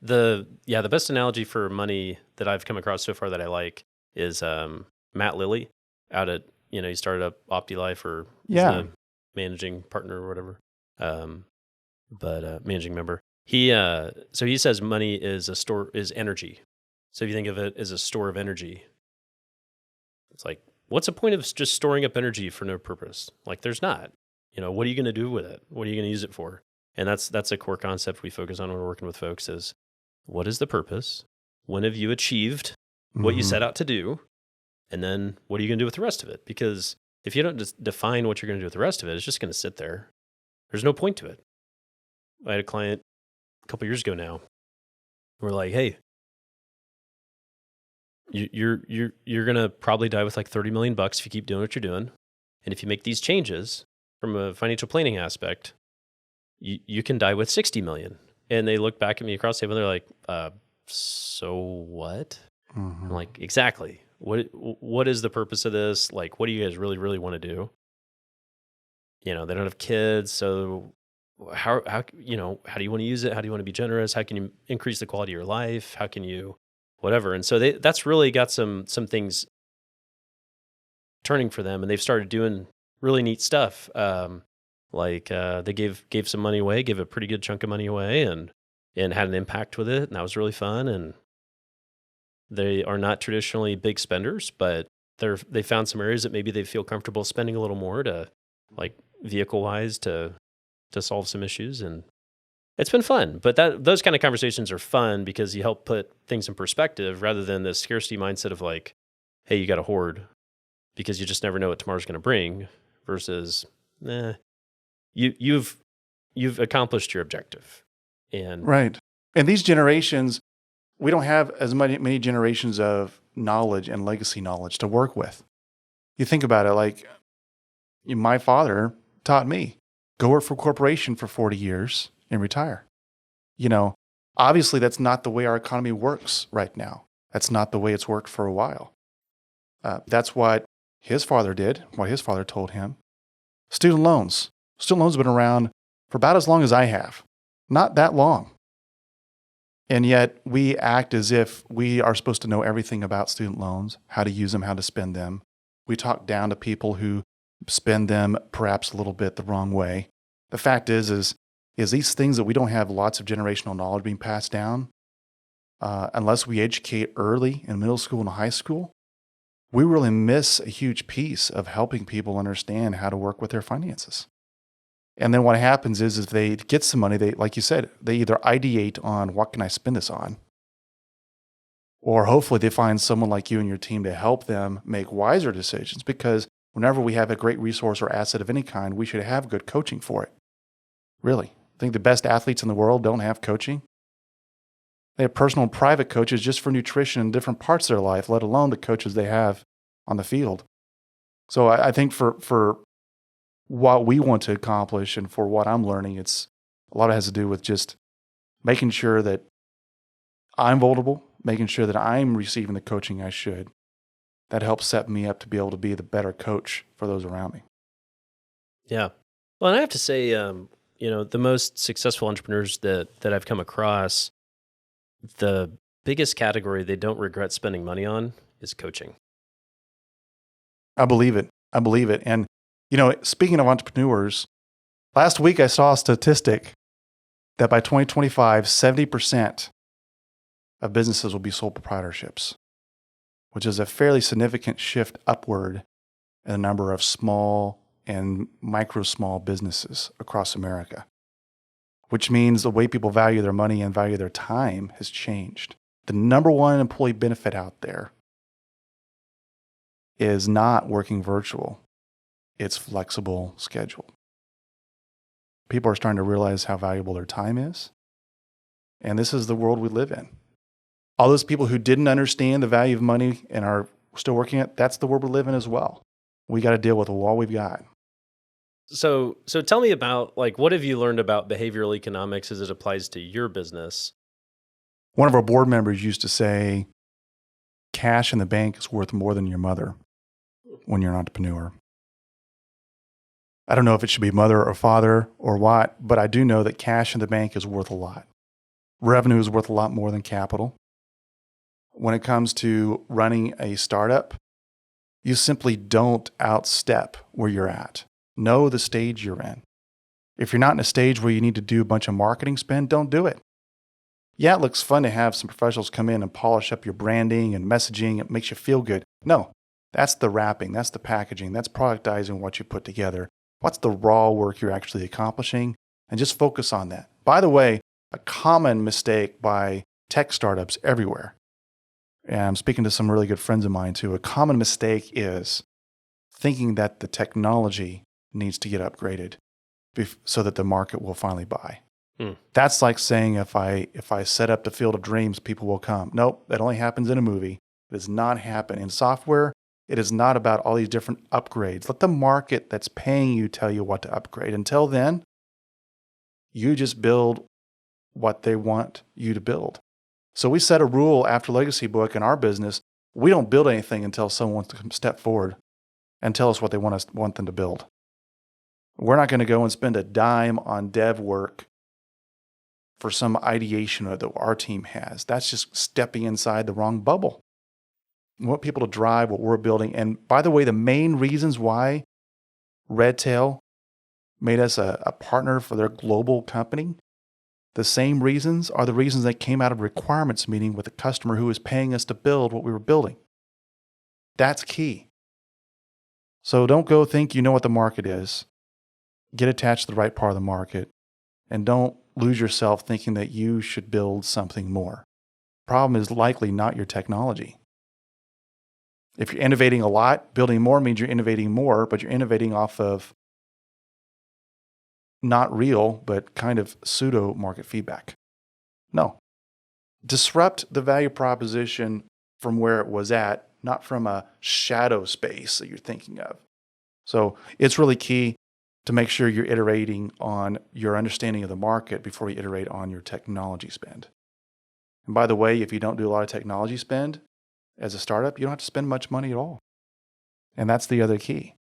A: The best analogy for money that I've come across so far that I like is Matt Lilly out at, he started up OptiLife, or he's the managing partner or whatever, but managing member. So he says money is energy. So if you think of it as a store of energy, it's like, what's the point of just storing up energy for no purpose? Like, there's not. What are you going to do with it? What are you going to use it for? And that's a core concept we focus on when we're working with folks is, what is the purpose? When have you achieved what you set out to do? And then what are you going to do with the rest of it? Because if you don't just define what you're going to do with the rest of it, it's just going to sit there. There's no point to it. I had a client a couple years ago now. We're like, hey, you're going to probably die with like $30 million if you keep doing what you're doing. And if you make these changes from a financial planning aspect, you can die with 60 million. And they look back at me across the table and they're like, so what? I'm like, exactly. What is the purpose of this? Like, what do you guys really, really want to do? They don't have kids. So how do you want to use it? How do you want to be generous? How can you increase the quality of your life? How can you, whatever. And so that's really got some things turning for them. And they've started doing really neat stuff. They gave some money away, gave a pretty good chunk of money away, and had an impact with it, and that was really fun. And they are not traditionally big spenders, but they found some areas that maybe they feel comfortable spending a little more to, like, vehicle-wise to solve some issues, and it's been fun. But those kind of conversations are fun because you help put things in perspective rather than the scarcity mindset of like, hey, you got to hoard. because you just never know what tomorrow's going to bring versus, you've accomplished your objective. And
B: Right. And these generations, we don't have as many generations of knowledge and legacy knowledge to work with. You think about it, like my father taught me, go work for a corporation for 40 years and retire. Obviously that's not the way our economy works right now. That's not the way it's worked for a while. That's what his father did, what his father told him. Student loans. Student loans have been around for about as long as I have. Not that long. And yet we act as if we are supposed to know everything about student loans, how to use them, how to spend them. We talk down to people who spend them perhaps a little bit the wrong way. The fact is these things that we don't have lots of generational knowledge being passed down, unless we educate early in middle school and high school, we really miss a huge piece of helping people understand how to work with their finances. And then what happens is if they get some money, they, like you said, they either ideate on what can I spend this on, or hopefully they find someone like you and your team to help them make wiser decisions, because whenever we have a great resource or asset of any kind, we should have good coaching for it. Really. I think the best athletes in the world don't have coaching. They have personal and private coaches just for nutrition in different parts of their life, let alone the coaches they have on the field. So I think for what we want to accomplish and for what I'm learning, it's a lot of it has to do with just making sure that I'm vulnerable, making sure that I'm receiving the coaching I should. That helps set me up to be able to be the better coach for those around me.
A: Yeah. Well, and I have to say, the most successful entrepreneurs that I've come across, the biggest category they don't regret spending money on is coaching.
B: I believe it. And, speaking of entrepreneurs, last week I saw a statistic that by 2025, 70% of businesses will be sole proprietorships, which is a fairly significant shift upward in the number of small and small businesses across America, which means the way people value their money and value their time has changed. The number one employee benefit out there is not working virtual. It's flexible schedule. People are starting to realize how valuable their time is. And this is the world we live in. All those people who didn't understand the value of money and are still working it, that's the world we live in as well. We got to deal with all we've got.
A: So tell me about, what have you learned about behavioral economics as it applies to your business?
B: One of our board members used to say, cash in the bank is worth more than your mother when you're an entrepreneur. I don't know if it should be mother or father or what, but I do know that cash in the bank is worth a lot. Revenue is worth a lot more than capital. When it comes to running a startup, you simply don't outstep where you're at. Know the stage you're in. If you're not in a stage where you need to do a bunch of marketing spend, don't do it. Yeah, it looks fun to have some professionals come in and polish up your branding and messaging. It makes you feel good. No, that's the wrapping, that's the packaging, that's productizing what you put together. What's the raw work you're actually accomplishing? And just focus on that. By the way, a common mistake by tech startups everywhere, and I'm speaking to some really good friends of mine too, a common mistake is thinking that the technology needs to get upgraded so that the market will finally buy. That's like saying if I set up the Field of Dreams, people will come. Nope, that only happens in a movie. It does not happen. In software, it is not about all these different upgrades. Let the market that's paying you tell you what to upgrade. Until then, you just build what they want you to build. So we set a rule after Legacy Book in our business. We don't build anything until someone wants to step forward and tell us what they want them to build. We're not going to go and spend a dime on dev work for some ideation that our team has. That's just stepping inside the wrong bubble. We want people to drive what we're building. And by the way, the main reasons why Redtail made us a partner for their global company, the same reasons are the reasons that came out of requirements meeting with a customer who was paying us to build what we were building. That's key. So don't go think you know what the market is. Get attached to the right part of the market, and don't lose yourself thinking that you should build something more. Problem is likely not your technology. If you're innovating a lot, building more means you're innovating more, but you're innovating off of not real, but kind of pseudo market feedback. No. Disrupt the value proposition from where it was at, not from a shadow space that you're thinking of. So it's really key to make sure you're iterating on your understanding of the market before you iterate on your technology spend. And by the way, if you don't do a lot of technology spend as a startup, you don't have to spend much money at all. And that's the other key.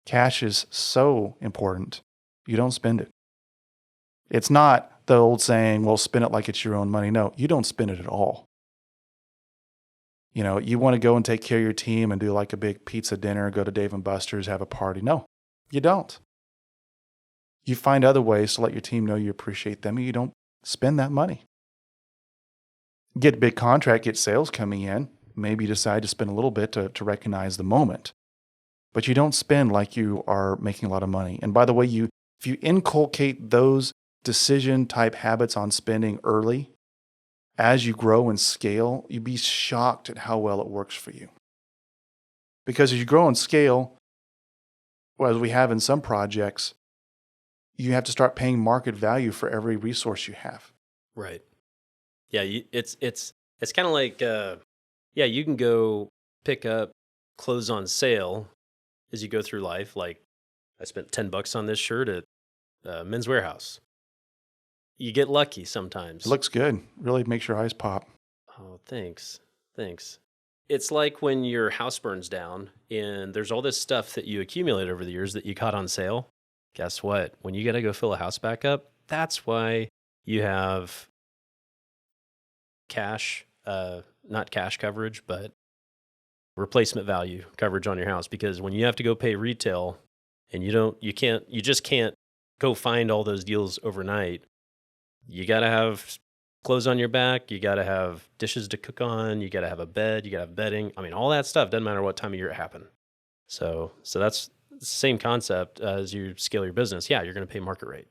B: Cash is so important. You don't spend it. It's not the old saying, well, spend it like it's your own money. No, you don't spend it at all. You want to go and take care of your team and do like a big pizza dinner, go to Dave & Buster's, have a party. No, you don't. You find other ways to let your team know you appreciate them and you don't spend that money. Get a big contract, get sales coming in. Maybe you decide to spend a little bit to recognize the moment. But you don't spend like you are making a lot of money. And by the way, if you inculcate those decision type habits on spending early, as you grow and scale, you'd be shocked at how well it works for you. Because as you grow and scale, well, as we have in some projects, you have to start paying market value for every resource you have.
A: Right. Yeah, it's kind of like, you can go pick up clothes on sale as you go through life. Like, I spent $10 on this shirt at Men's Warehouse. You get lucky sometimes.
B: It looks good. Really makes your eyes pop.
A: Oh, thanks. It's like when your house burns down and there's all this stuff that you accumulate over the years that you caught on sale. Guess what? When you got to go fill a house back up, that's why you have cash, not cash coverage, but replacement value coverage on your house. Because when you have to go pay retail and you just can't go find all those deals overnight. You got to have clothes on your back. You got to have dishes to cook on. You got to have a bed. You got to have bedding. I mean, all that stuff doesn't matter what time of year it happened. So that's the same concept as you scale your business. Yeah, you're going to pay market rate.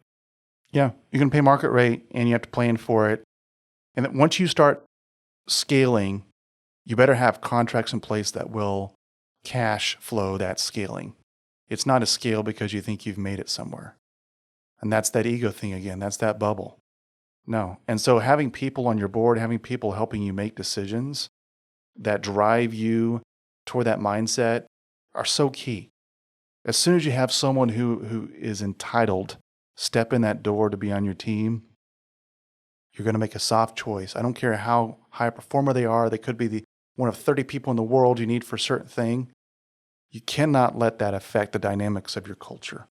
B: Yeah, you're going to pay market rate and you have to plan for it. And then once you start scaling, you better have contracts in place that will cash flow that scaling. It's not a scale because you think you've made it somewhere. And that's that ego thing again. That's that bubble. No. And so having people on your board, having people helping you make decisions that drive you toward that mindset are so key. As soon as you have someone who is entitled step in that door to be on your team, you're going to make a soft choice. I don't care how high a performer they are. They could be one of 30 people in the world you need for a certain thing. You cannot let that affect the dynamics of your culture.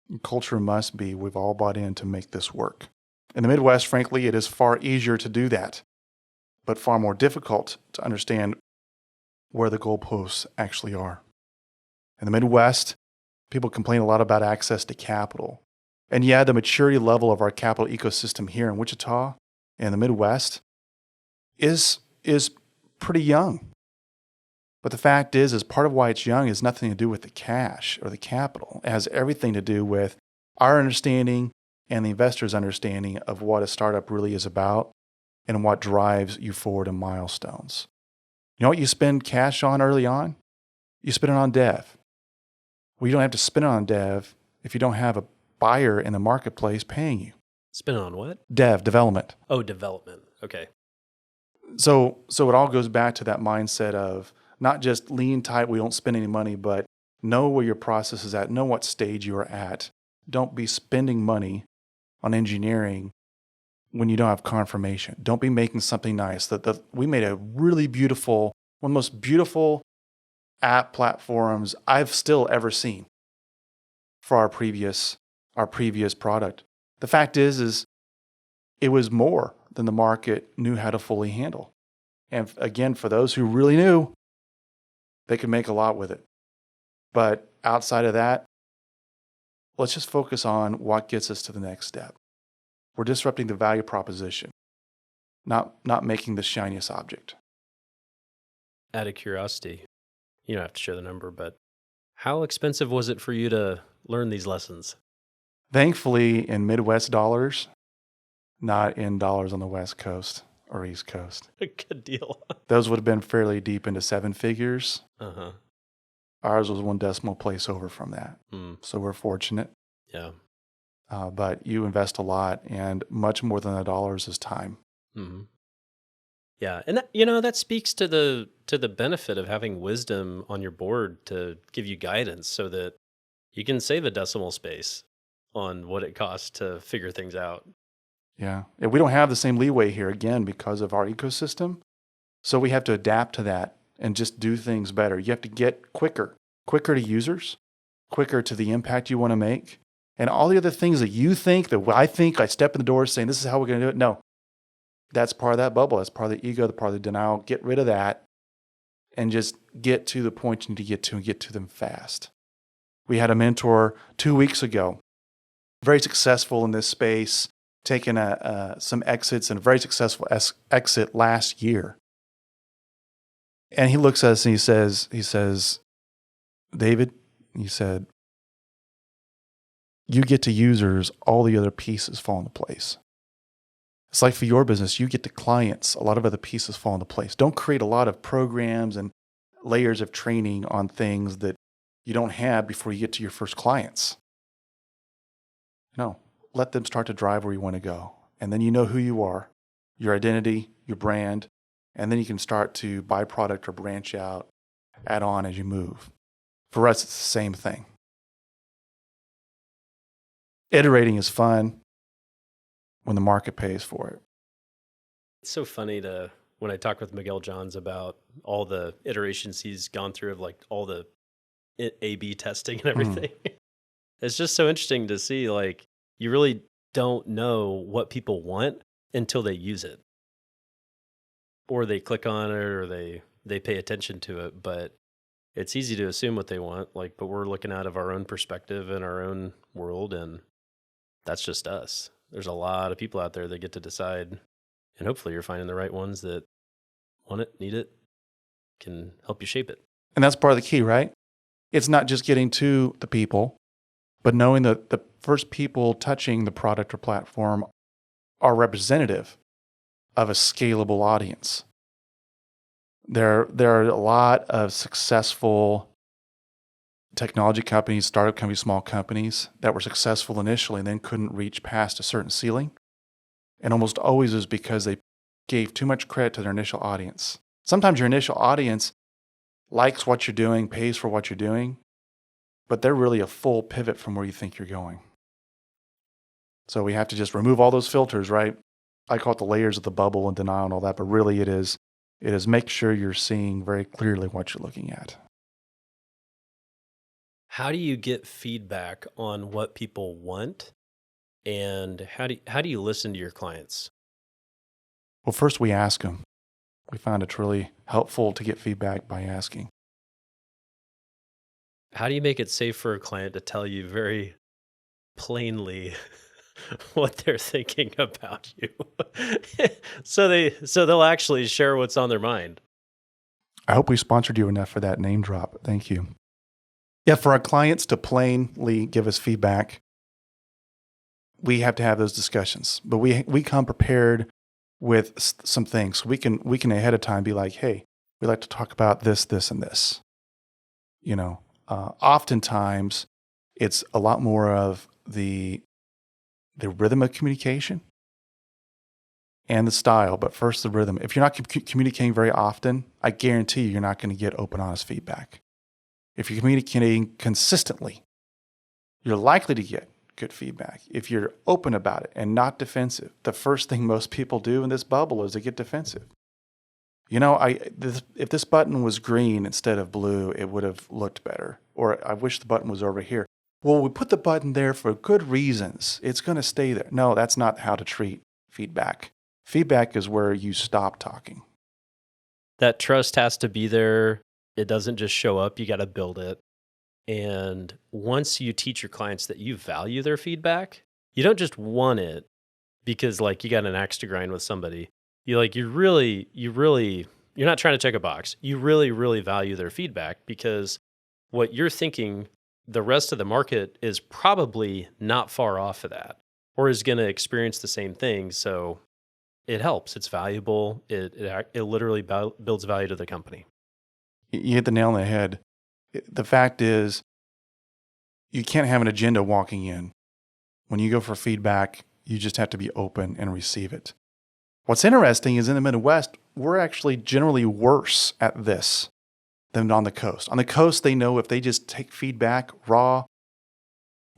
B: And culture must be, we've all bought in to make this work. In the Midwest, frankly, it is far easier to do that, but far more difficult to understand where the goalposts actually are. In the Midwest, people complain a lot about access to capital. And yeah, the maturity level of our capital ecosystem here in Wichita and the Midwest is pretty young. But the fact is part of why it's young is nothing to do with the cash or the capital. It has everything to do with our understanding and the investor's understanding of what a startup really is about and what drives you forward in milestones. You know what you spend cash on early on? You spend it on dev. Well, you don't have to spend it on dev if you don't have a buyer in the marketplace paying you.
A: Spend it on what?
B: Development.
A: Oh, development. Okay.
B: So it all goes back to that mindset of not just lean tight, we don't spend any money, but know where your process is at, know what stage you are at. Don't be spending money on engineering when you don't have confirmation. Don't be making something nice. We made a really beautiful, one of the most beautiful app platforms I've still ever seen for our previous product. The fact is it was more than the market knew how to fully handle. And again, for those who really knew, they could make a lot with it. But outside of that, let's just focus on what gets us to the next step. We're disrupting the value proposition, not making the shiniest object.
A: Out of curiosity, you don't have to share the number, but how expensive was it for you to learn these lessons?
B: Thankfully, in Midwest dollars, not in dollars on the West Coast or East Coast.
A: Good deal.
B: Those would have been fairly deep into seven figures.
A: Uh-huh.
B: Ours was one decimal place over from that. So we're fortunate.
A: Yeah.
B: But you invest a lot, and much more than $1 is time.
A: Mm-hmm. Yeah, and that speaks to the benefit of having wisdom on your board to give you guidance, so that you can save a decimal space on what it costs to figure things out.
B: Yeah, and we don't have the same leeway here again because of our ecosystem. So we have to adapt to that and just do things better. You have to get quicker to users, quicker to the impact you want to make, and all the other things that you think, that I think, I step in the door saying, this is how we're going to do it. No, that's part of that bubble. That's part of the ego, the part of the denial. Get rid of that and just get to the point you need to get to, and get to them fast. We had a mentor 2 weeks ago, very successful in this space, taking some exits, and a very successful exit last year. And he looks at us and he says, David, he said, you get to users, all the other pieces fall into place. It's like for your business, you get to clients, a lot of other pieces fall into place. Don't create a lot of programs and layers of training on things that you don't have before you get to your first clients. No, let them start to drive where you want to go. And then you know who you are, your identity, your brand, and then you can start to buy product or branch out, add on as you move. For us, it's the same thing. Iterating is fun when the market pays for it.
A: It's so funny when I talk with Miguel Johns about all the iterations he's gone through of like all the A/B testing and everything. It's just so interesting to see, like, you really don't know what people want until they use it, or they click on it, or they pay attention to it. But it's easy to assume what they want, but we're looking out of our own perspective and our own world, and that's just us. There's a lot of people out there that get to decide, and hopefully you're finding the right ones that want it, need it, can help you shape it.
B: And that's part of the key, right? It's not just getting to the people, but knowing that the first people touching the product or platform are representative of a scalable audience. There are a lot of successful technology companies, startup companies, small companies that were successful initially and then couldn't reach past a certain ceiling. And almost always is because they gave too much credit to their initial audience. Sometimes your initial audience likes what you're doing, pays for what you're doing, but they're really a full pivot from where you think you're going. So we have to just remove all those filters, right? I call it the layers of the bubble and denial and all that, but really it is make sure you're seeing very clearly what you're looking at.
A: How do you get feedback on what people want, and how do you listen to your clients?
B: Well, first we ask them. We found it's really helpful to get feedback by asking.
A: How do you make it safe for a client to tell you very plainly what they're thinking about you, so they'll actually share what's on their mind?
B: I hope we sponsored you enough for that name drop. Thank you. Yeah, for our clients to plainly give us feedback, we have to have those discussions. But we come prepared with some things. We can ahead of time be like, hey, we'd like to talk about this, this, and this. Oftentimes it's a lot more of the rhythm of communication and the style, but first the rhythm. If you're not communicating very often, I guarantee you're not going to get open, honest feedback. If you're communicating consistently, you're likely to get good feedback. If you're open about it and not defensive, the first thing most people do in this bubble is they get defensive. If this button was green instead of blue, it would have looked better. Or I wish the button was over here. Well, we put the button there for good reasons. It's going to stay there. No, that's not how to treat feedback. Feedback is where you stop talking.
A: That trust has to be there. It doesn't just show up. You got to build it. And once you teach your clients that you value their feedback, you don't just want it because you got an axe to grind with somebody. You're not trying to check a box. You really, really value their feedback, because what you're thinking, the rest of the market is probably not far off of that, or is going to experience the same thing. So it helps. It's valuable. It literally builds value to the company.
B: You hit the nail on the head. The fact is, you can't have an agenda walking in. When you go for feedback, you just have to be open and receive it. What's interesting is in the Midwest, we're actually generally worse at this than on the coast. On the coast, they know if they just take feedback, raw,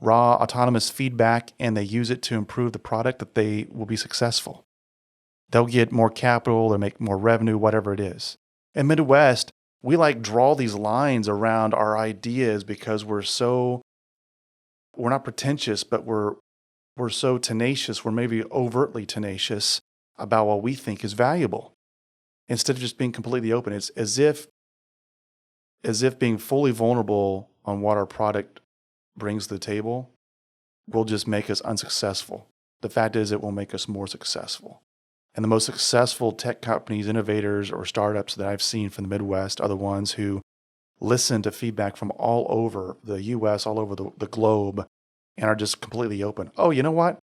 B: autonomous feedback, and they use it to improve the product, that they will be successful. They'll get more capital or make more revenue, whatever it is. In Midwest, we draw these lines around our ideas because we're not pretentious, but we're so tenacious. We're maybe overtly tenacious about what we think is valuable. Instead of just being completely open, it's as if being fully vulnerable on what our product brings to the table will just make us unsuccessful. The fact is, it will make us more successful. And the most successful tech companies, innovators, or startups that I've seen from the Midwest are the ones who listen to feedback from all over the US, all over the globe, and are just completely open. Oh, you know what?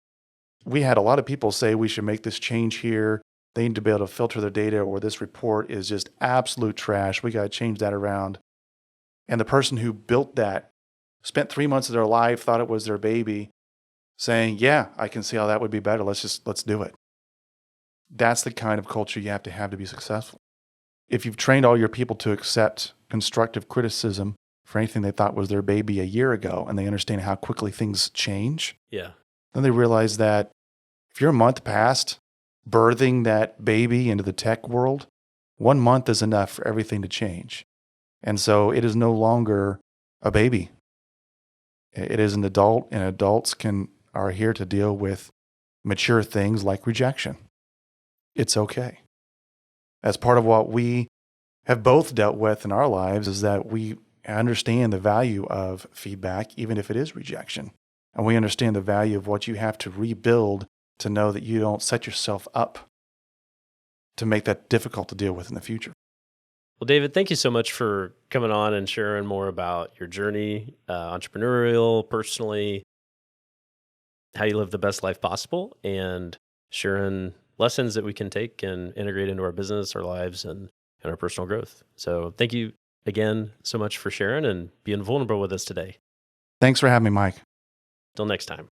B: We had a lot of people say we should make this change here. They need to be able to filter their data, or this report is just absolute trash. We got to change that around. And the person who built that spent 3 months of their life, thought it was their baby, saying, yeah, I can see how that would be better. Let's do it. That's the kind of culture you have to be successful. If you've trained all your people to accept constructive criticism for anything they thought was their baby a year ago, and they understand how quickly things change,
A: Yeah.
B: then they realize that if you're a month past birthing that baby into the tech world, 1 month is enough for everything to change. And so it is no longer a baby. It is an adult, and adults are here to deal with mature things like rejection. It's okay. As part of what we have both dealt with in our lives is that we understand the value of feedback, even if it is rejection. And we understand the value of what you have to rebuild to know that you don't set yourself up to make that difficult to deal with in the future.
A: Well, David, thank you so much for coming on and sharing more about your journey, entrepreneurial, personally, how you live the best life possible, and sharing lessons that we can take and integrate into our business, our lives, and our personal growth. So thank you again so much for sharing and being vulnerable with us today.
B: Thanks for having me, Mike.
A: Till next time.